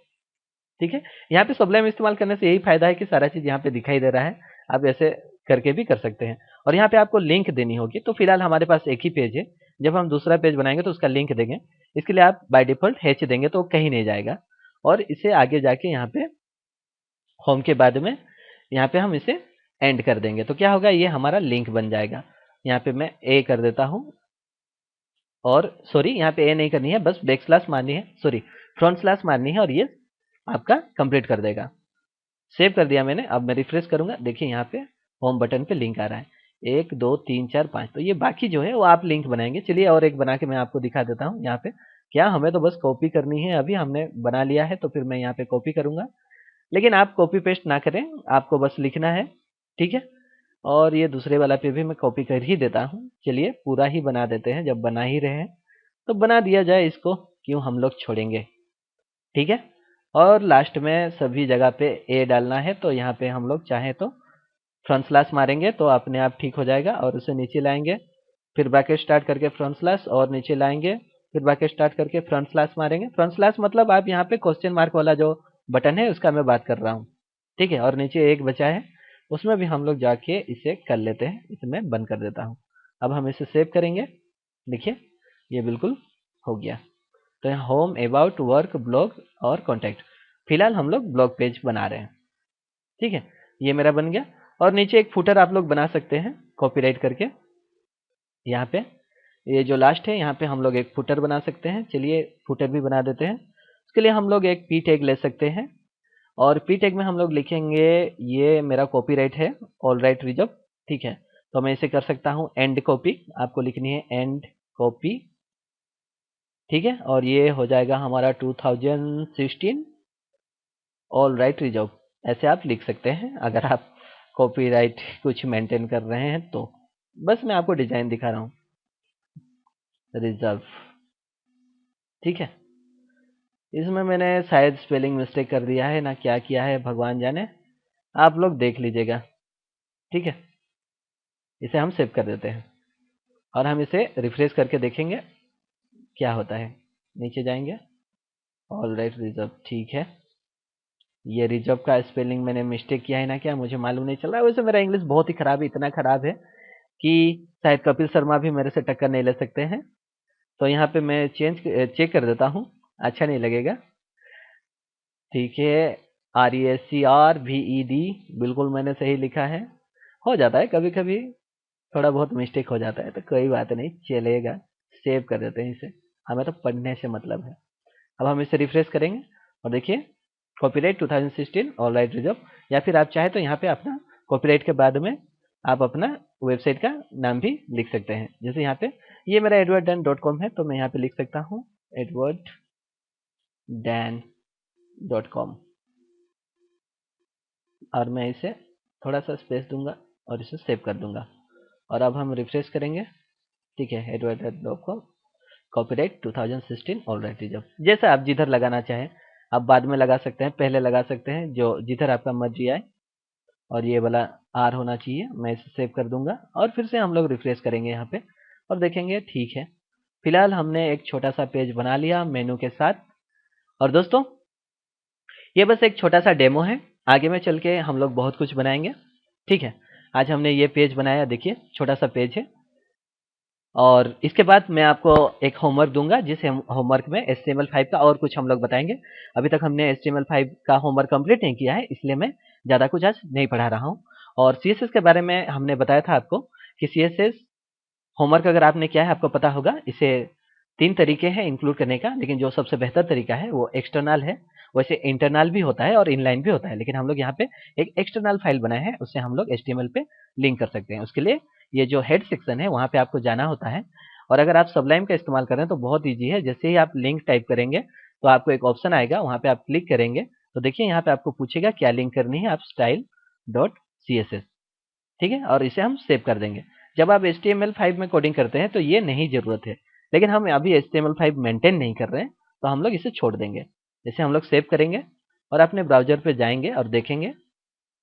S2: ठीक है, यहाँ पे सबलाइम इस्तेमाल करने से यही फायदा है कि सारा चीज यहाँ पे दिखाई दे रहा है, आप ऐसे करके भी कर सकते हैं। और यहाँ पे आपको लिंक देनी होगी। तो फिलहाल हमारे पास एक ही पेज है, जब हम दूसरा पेज बनाएंगे तो उसका लिंक देंगे। इसके लिए आप बाय डिफॉल्ट हैच देंगे तो कहीं नहीं जाएगा। और इसे आगे जाके यहाँ पे होम के बाद में यहाँ पे हम इसे एंड कर देंगे, तो क्या होगा, ये हमारा लिंक बन जाएगा। यहाँ पे मैं ए कर देता हूँ, और सॉरी यहाँ पे ए नहीं करनी है, बस बैक स्लैश मारनी है, सॉरी फ्रंट स्लैश मारनी है, और ये आपका कंप्लीट कर देगा। सेव कर दिया मैंने। अब मैं रिफ्रेश करूंगा, देखिए यहाँ पे होम बटन पे लिंक आ रहा है 1 2 3 4 5। तो ये बाकी जो है वो आप लिंक बनाएंगे। चलिए और एक बना के मैं आपको दिखा देता हूँ। यहाँ पे क्या, हमें तो बस कॉपी करनी है, अभी हमने बना लिया है तो फिर मैं यहाँ पे कॉपी करूंगा। लेकिन आप कॉपी पेस्ट ना करें, आपको बस लिखना है। ठीक है, और ये दूसरे वाला पे भी मैं कॉपी कर ही देता हूँ। चलिए पूरा ही बना देते हैं, जब बना ही रहे हैं तो बना दिया जाए इसको, क्यों हम लोग छोड़ेंगे। ठीक है, और लास्ट में सभी जगह पे ए डालना है, तो यहाँ पे हम लोग चाहें तो फ्रंट स्लैश मारेंगे तो अपने आप ठीक हो जाएगा, और उसे नीचे लाएंगे, फिर ब्रैकेट स्टार्ट करके फ्रंट स्लैश और नीचे लाएंगे, फिर ब्रैकेट स्टार्ट करके फ्रंट स्लैश मारेंगे। फ्रंट स्लैश मतलब आप यहाँ पे क्वेश्चन मार्क वाला जो बटन है उसका मैं बात कर रहा हूँ। ठीक है, और नीचे एक बचा है, उसमें भी हम लोग जाके इसे कर लेते हैं। इसे मैं बंद कर देता हूँ। अब हम इसे सेव करेंगे। देखिए ये बिल्कुल हो गया। तो यहाँ होम, अबाउट, वर्क, ब्लॉग और कॉन्टैक्ट, फिलहाल हम लोग ब्लॉग पेज बना रहे हैं। ठीक है, ये मेरा बन गया। और नीचे एक फुटर आप लोग बना सकते हैं कॉपीराइट करके। यहाँ पे ये जो लास्ट है यहाँ पे हम लोग एक फुटर बना सकते हैं। चलिए फुटर भी बना देते हैं। उसके लिए हम लोग एक पी टैग ले सकते हैं, और पी टैग में हम लोग लिखेंगे, ये मेरा कॉपीराइट है, ऑल राइट रिजर्व। ठीक है, तो मैं इसे कर सकता हूँ एंड कॉपी, आपको लिखनी है एंड कॉपी। ठीक है, और ये हो जाएगा हमारा 2016 ऑल राइट रिजर्व। ऐसे आप लिख सकते हैं अगर आप कॉपीराइट कुछ मेंटेन कर रहे हैं तो। बस मैं आपको डिजाइन दिखा रहा हूँ, रिजर्व। ठीक है, इसमें मैंने शायद स्पेलिंग मिस्टेक कर दिया है ना, क्या किया है भगवान जाने, आप लोग देख लीजिएगा। ठीक है, इसे हम सेव कर देते हैं और हम इसे रिफ्रेश करके देखेंगे क्या होता है। नीचे जाएंगे, ऑल राइट रिजर्व। ठीक है, ये रिजर्व का स्पेलिंग मैंने मिस्टेक किया है ना, क्या मुझे मालूम नहीं चल रहा है। वैसे मेरा इंग्लिश बहुत ही खराब है, इतना खराब है कि शायद कपिल शर्मा भी मेरे से टक्कर नहीं ले सकते हैं। तो यहाँ पे मैं चेक कर देता हूँ, अच्छा नहीं लगेगा। ठीक है, RESCRVED, बिल्कुल मैंने सही लिखा है। हो जाता है कभी कभी, थोड़ा बहुत मिस्टेक हो जाता है, तो कोई बात नहीं, चलेगा। सेव कर देते हैं इसे, हमें तो पढ़ने से मतलब है। अब हम इसे रिफ्रेश करेंगे और देखिए कॉपीराइट 2016 ऑल राइट रिजर्व। या फिर आप चाहे तो यहाँ पे अपना कॉपीराइट के बाद में आप अपना वेबसाइट का नाम भी लिख सकते हैं। जैसे यहाँ पे ये मेरा edwarddan.com है, तो मैं यहाँ पे लिख सकता हूँ edwarddan.com, और मैं इसे थोड़ा सा स्पेस दूंगा और इसे सेव कर दूंगा। और अब हम रिफ्रेश करेंगे। ठीक है, edwarddan.com copyright 2016 all right reserve. जैसा आप जिधर लगाना चाहें आप बाद में लगा सकते हैं, पहले लगा सकते हैं, जो जिधर आपका मर्जी आए। और ये वाला आर होना चाहिए। मैं इसे सेव कर दूंगा और फिर से हम लोग रिफ्रेश करेंगे यहाँ पे और देखेंगे ठीक है। फिलहाल हमने एक छोटा सा पेज बना लिया मेनू के साथ। और दोस्तों ये बस एक छोटा सा डेमो है, आगे में चल के हम लोग बहुत कुछ बनाएंगे। ठीक है, आज हमने ये पेज बनाया, देखिए छोटा सा पेज है। और इसके बाद मैं आपको एक होमवर्क दूंगा, जिस होमवर्क में HTML5 का और कुछ हम लोग बताएंगे। अभी तक हमने HTML5 का होमवर्क कंप्लीट नहीं किया है, इसलिए मैं ज़्यादा कुछ आज नहीं पढ़ा रहा हूँ। और CSS के बारे में हमने बताया था आपको कि CSS होमवर्क अगर आपने किया है आपको पता होगा। इसे 3 तरीके हैं इंक्लूड करने का, लेकिन जो सबसे बेहतर तरीका है वो एक्सटर्नल है, वैसे इंटरनल भी होता है और इनलाइन भी होता है, लेकिन हम लोग यहाँ पे एक एक्सटर्नल फाइल बनाए हैं, उससे हम लोग HTML पे लिंक कर सकते हैं। उसके लिए ये जो हेड सेक्शन है वहाँ पे आपको जाना होता है, और अगर आप सबलाइम का इस्तेमाल कर रहे हैं तो बहुत ईजी है। जैसे ही आप लिंक टाइप करेंगे तो आपको एक ऑप्शन आएगा, वहाँ पे आप क्लिक करेंगे तो देखिए यहाँ पे आपको पूछेगा क्या लिंक करनी है, आप style.css, ठीक है, और इसे हम सेव कर देंगे। जब आप HTML5 में कोडिंग करते हैं तो ये नहीं जरूरत है, लेकिन हम अभी HTML5 मेंटेन नहीं कर रहे हैं तो हम लोग इसे छोड़ देंगे। जैसे हम लोग सेव करेंगे और अपने ब्राउजर पे जाएंगे और देखेंगे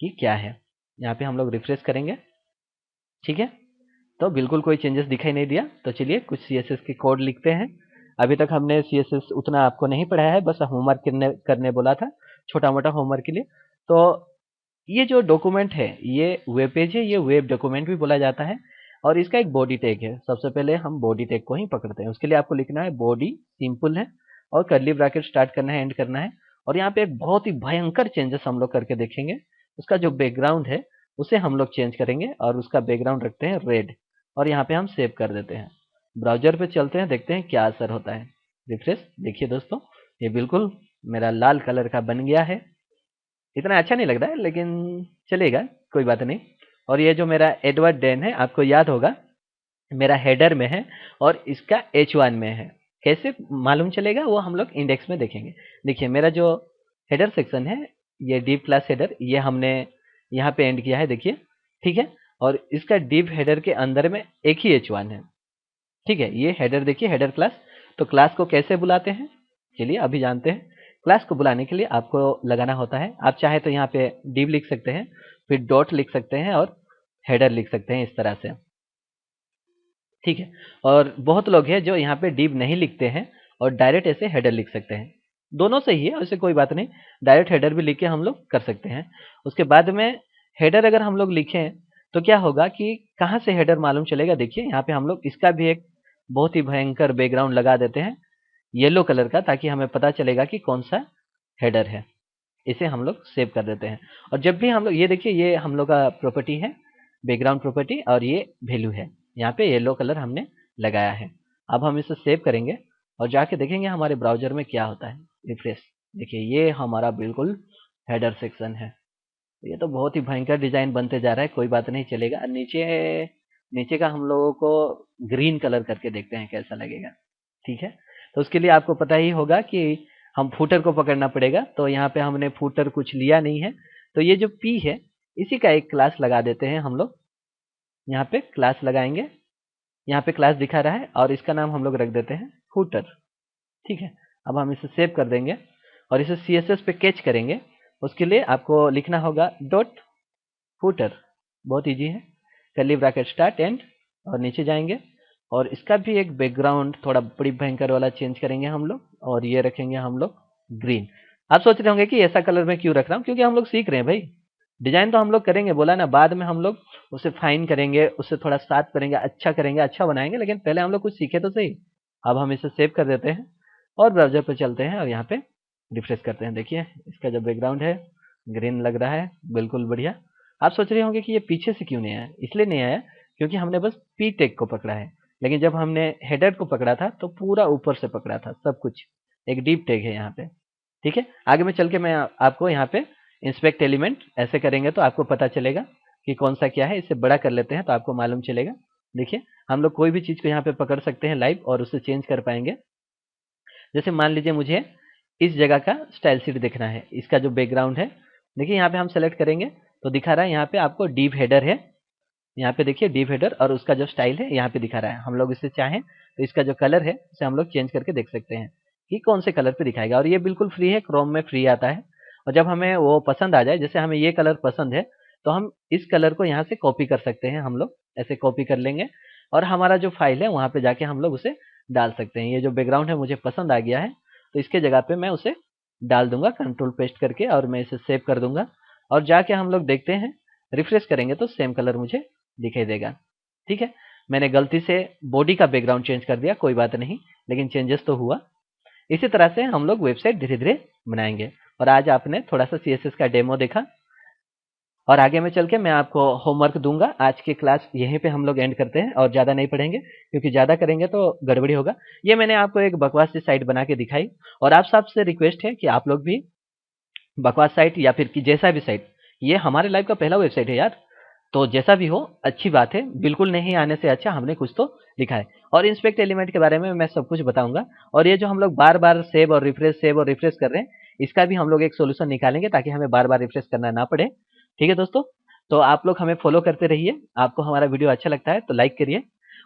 S2: कि क्या है। यहाँ पे हम लोग रिफ्रेश करेंगे, ठीक है, तो बिल्कुल कोई चेंजेस दिखाई नहीं दिया। तो चलिए कुछ CSS के कोड लिखते हैं। अभी तक हमने CSS उतना आपको नहीं पढ़ाया है, बस होमवर्क करने बोला था, छोटा मोटा होमवर्क के लिए। तो ये जो डॉक्यूमेंट है ये वेब पेज है, ये वेब डॉक्यूमेंट भी बोला जाता है, और इसका एक बॉडी टैग है। सबसे पहले हम बॉडी टैग को ही पकड़ते हैं। उसके लिए आपको लिखना है बॉडी, सिंपल है, और कर्ली ब्रैकेट स्टार्ट करना है, एंड करना है। और यहाँ पे एक बहुत ही भयंकर चेंजेस हम लोग करके देखेंगे। उसका जो बैकग्राउंड है उसे हम लोग चेंज करेंगे, और उसका बैकग्राउंड रखते हैं रेड, और यहाँ पे हम सेव कर देते हैं। ब्राउजर पे चलते हैं, देखते हैं क्या असर होता है। रिफ्रेश, देखिए दोस्तों, ये बिल्कुल मेरा लाल कलर का बन गया है। इतना अच्छा नहीं लग रहा है लेकिन चलेगा, कोई बात नहीं। और ये जो मेरा एडवर्ड डेन है, आपको याद होगा, मेरा हेडर में है और इसका H1 में है। कैसे मालूम चलेगा वो हम लोग इंडेक्स में देखेंगे। देखिए मेरा जो हेडर सेक्शन है, ये डिव क्लास हेडर, ये हमने यहाँ पे एंड किया है, देखिए, ठीक है। और इसका डिव हेडर के अंदर में एक ही H1 है, ठीक है। ये हेडर देखिए, हेडर क्लास। तो क्लास को कैसे बुलाते हैं, चलिए अभी जानते हैं। क्लास को बुलाने के लिए आपको लगाना होता है, आप चाहे तो यहाँ पे डिव लिख सकते हैं, फिर डॉट लिख सकते हैं और हेडर लिख सकते हैं, इस तरह से, ठीक है। और बहुत लोग हैं जो यहाँ पे डिव नहीं लिखते हैं और डायरेक्ट ऐसे हेडर लिख सकते हैं। दोनों सही है, वैसे कोई बात नहीं, डायरेक्ट हेडर भी लिख के हम लोग कर सकते हैं। उसके बाद में हेडर अगर हम लोग लिखें तो क्या होगा कि कहाँ से हेडर मालूम चलेगा। देखिए यहाँ पे हम लोग इसका भी एक बहुत ही भयंकर बैकग्राउंड लगा देते हैं येलो कलर का, ताकि हमें पता चलेगा कि कौन सा हेडर है। इसे हम लोग सेव कर देते हैं। और जब भी हम लोग, ये देखिए, ये हम लोग का प्रॉपर्टी है, बैकग्राउंड प्रॉपर्टी, और ये वैल्यू है। यहाँ पे येलो कलर हमने लगाया है। अब हम इसे सेव करेंगे और जाके देखेंगे हमारे ब्राउजर में क्या होता है। रिफ्रेश, देखिए ये हमारा बिल्कुल हेडर सेक्शन है। ये तो बहुत ही भयंकर डिजाइन बनते जा रहा है, कोई बात नहीं, चलेगा। नीचे नीचे का हम लोगों को ग्रीन कलर करके देखते हैं कैसा लगेगा, ठीक है। तो उसके लिए आपको पता ही होगा कि हम फूटर को पकड़ना पड़ेगा। तो यहाँ पे हमने फूटर कुछ लिया नहीं है, तो ये जो P है इसी का एक क्लास लगा देते हैं हम लोग। यहाँ पे क्लास लगाएंगे, यहाँ पे क्लास दिखा रहा है, और इसका नाम हम लोग रख देते हैं फूटर, ठीक है। अब हम इसे सेव कर देंगे और इसे CSS पे कैच करेंगे। उसके लिए आपको लिखना होगा डॉट फूटर, बहुत इजी है, कर्ली ब्रैकेट स्टार्ट एंड, और नीचे जाएंगे और इसका भी एक बैकग्राउंड थोड़ा बड़ी भयंकर वाला चेंज करेंगे हम लोग, और ये रखेंगे हम लोग ग्रीन। आप सोच रहे होंगे कि ऐसा कलर मैं क्यों रख रहा हूँ, क्योंकि हम लोग सीख रहे हैं भाई, डिजाइन तो हम लोग करेंगे, बोला ना, बाद में हम लोग उसे फाइन करेंगे, उसे थोड़ा साफ करेंगे, अच्छा बनाएंगे, लेकिन पहले हम लोग कुछ सीखे तो सही। अब हम इसे सेव कर देते हैं और ब्राउजर पर चलते हैं और यहाँ पे रिफ्रेश करते हैं। देखिए इसका जो बैकग्राउंड है ग्रीन लग रहा है, बिल्कुल बढ़िया। आप सोच रहे होंगे कि ये पीछे से क्यों नहीं आया, इसलिए नहीं आया क्योंकि हमने बस P टैग को पकड़ा है, लेकिन जब हमने हेडर को पकड़ा था तो पूरा ऊपर से पकड़ा था सब कुछ। एक डीप टैग है यहाँ पे, ठीक है। आगे में चल के मैं आपको यहाँ पे इंस्पेक्ट एलिमेंट ऐसे करेंगे तो आपको पता चलेगा कि कौन सा क्या है। इसे बड़ा कर लेते हैं तो आपको मालूम चलेगा। देखिए हम लोग कोई भी चीज़ को यहाँ पे पकड़ सकते हैं लाइव और उसे चेंज कर पाएंगे। जैसे मान लीजिए मुझे इस जगह का स्टाइल शीट देखना है, इसका जो बैकग्राउंड है, देखिए यहाँ पे हम सेलेक्ट करेंगे तो दिखा रहा है यहाँ पे आपको डीप हेडर है, यहाँ पे देखिए डीप हेडर, और उसका जो स्टाइल है यहाँ पे दिखा रहा है। हम लोग इसे चाहें तो इसका जो कलर है उसे हम लोग चेंज करके देख सकते हैं कि कौन से कलर पे दिखाएगा, और ये बिल्कुल फ्री है, क्रोम में फ्री आता है। और जब हमें वो पसंद आ जाए, जैसे हमें ये कलर पसंद है तो हम इस कलर को यहाँ से कॉपी कर सकते हैं। हम लोग ऐसे कॉपी कर लेंगे और हमारा जो फाइल है वहाँ पे जाके हम लोग उसे डाल सकते हैं। ये जो बैकग्राउंड है मुझे पसंद आ गया है तो इसके जगह पे मैं उसे डाल दूंगा कंट्रोल पेस्ट करके, और मैं इसे सेव कर दूंगा। और जाके हम लोग देखते हैं, रिफ्रेश करेंगे तो सेम कलर मुझे दिखाई देगा, ठीक है। मैंने गलती से बॉडी का बैकग्राउंड चेंज कर दिया, कोई बात नहीं, लेकिन चेंजेस तो हुआ। इसी तरह से हम लोग वेबसाइट धीरे धीरे बनाएंगे। और आज आपने थोड़ा सा CSS का डेमो देखा, और आगे में चल के मैं आपको होमवर्क दूंगा। आज की क्लास यहीं पे हम लोग एंड करते हैं और ज़्यादा नहीं पढ़ेंगे, क्योंकि ज़्यादा करेंगे तो गड़बड़ी होगा। ये मैंने आपको एक बकवास सी साइट बना के दिखाई, और आप सबसे रिक्वेस्ट है कि आप लोग भी बकवास साइट या फिर कि जैसा भी साइट, ये हमारे लाइफ का पहला वेबसाइट है यार। तो जैसा भी हो अच्छी बात है, बिल्कुल नहीं आने से अच्छा हमने कुछ तो लिखा है। और इंस्पेक्ट एलिमेंट के बारे में मैं सब कुछ बताऊंगा। और ये जो हम लोग बार बार सेव और रिफ्रेश कर रहे हैं, इसका भी हम लोग एक सोल्यूशन निकालेंगे ताकि हमें बार बार रिफ्रेश करना ना पड़े। ठीक है दोस्तों, तो आप लोग हमें फॉलो करते रहिए। आपको हमारा वीडियो अच्छा लगता है तो लाइक करिए,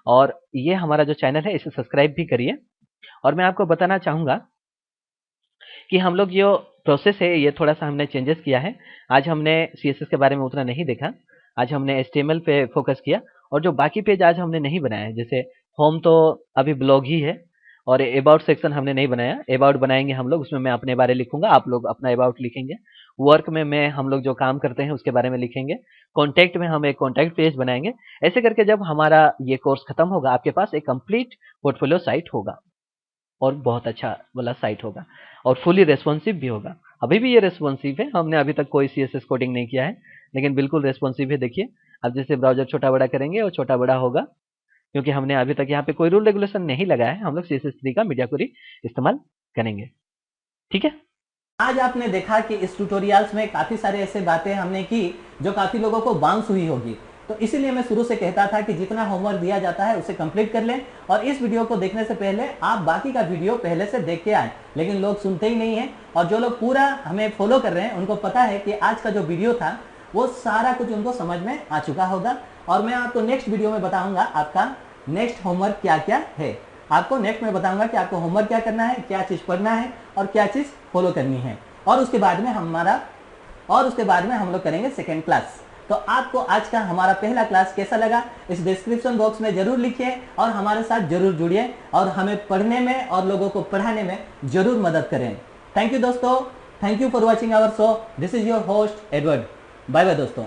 S2: और ये हमारा जो चैनल है इसे सब्सक्राइब भी करिए। और मैं आपको बताना चाहूँगा कि हम लोग जो प्रोसेस है ये थोड़ा सा हमने चेंजेस किया है। आज हमने CSS के बारे में उतना नहीं देखा, आज हमने HTML पे फोकस किया। और जो बाकी पेज आज हमने नहीं बनाया है, जैसे होम तो अभी ब्लॉग ही है, और अबाउट सेक्शन हमने नहीं बनाया। अबाउट बनाएंगे हम लोग, उसमें मैं अपने बारे लिखूंगा, आप लोग अपना अबाउट लिखेंगे। वर्क में मैं हम लोग जो काम करते हैं उसके बारे में लिखेंगे। कॉन्टैक्ट में हम एक कॉन्टैक्ट पेज बनाएंगे। ऐसे करके जब हमारा ये कोर्स खत्म होगा, आपके पास एक कंप्लीट पोर्टफोलियो साइट होगा, और बहुत अच्छा वाला साइट होगा, और फुली रेस्पॉन्सिव भी होगा। अभी भी ये रेस्पॉन्सिव है, हमने अभी तक कोई CSS कोडिंग नहीं किया है, लेकिन बिल्कुल रेस्पॉन्सिव है। देखिए, अब जैसे ब्राउजर छोटा बड़ा करेंगे और छोटा बड़ा होगा, क्योंकि हमने अभी तक यहाँ पे कोई रूल रेगुलेशन नहीं लगाया है। हम लोग CSS3 का मीडिया क्वेरी इस्तेमाल करेंगे। ठीक है।
S1: आज आपने देखा कि इस ट्यूटोरियल्स में काफी सारे ऐसे बातें हमने की जो काफी लोगों को बाउंस हुई होगी। तो इसीलिए मैं शुरू से कहता था कि जितना होमवर्क दिया जाता है उसे कंप्लीट कर लें, और इस वीडियो को देखने से पहले आप बाकी का वीडियो पहले से देख के आए। लेकिन लोग सुनते ही नहीं है, और जो लोग पूरा हमें फॉलो कर रहे हैं उनको पता है कि आज का जो वीडियो था वो सारा कुछ उनको समझ में आ चुका होगा। और मैं आपको नेक्स्ट वीडियो में बताऊंगा आपका नेक्स्ट होमवर्क क्या क्या है। आपको नेक्स्ट में बताऊंगा कि आपको होमवर्क क्या करना है, क्या चीज पढ़ना है और क्या चीज फॉलो करनी है। और उसके बाद में हम लोग करेंगे सेकेंड क्लास। तो आपको आज का हमारा पहला क्लास कैसा लगा, इस डिस्क्रिप्शन बॉक्स में जरूर लिखिए, और हमारे साथ जरूर जुड़िए, और हमें पढ़ने में और लोगों को पढ़ाने में जरूर मदद करें। थैंक यू दोस्तों, thank you for watching our show. This is your host Edward. Bye bye दोस्तों।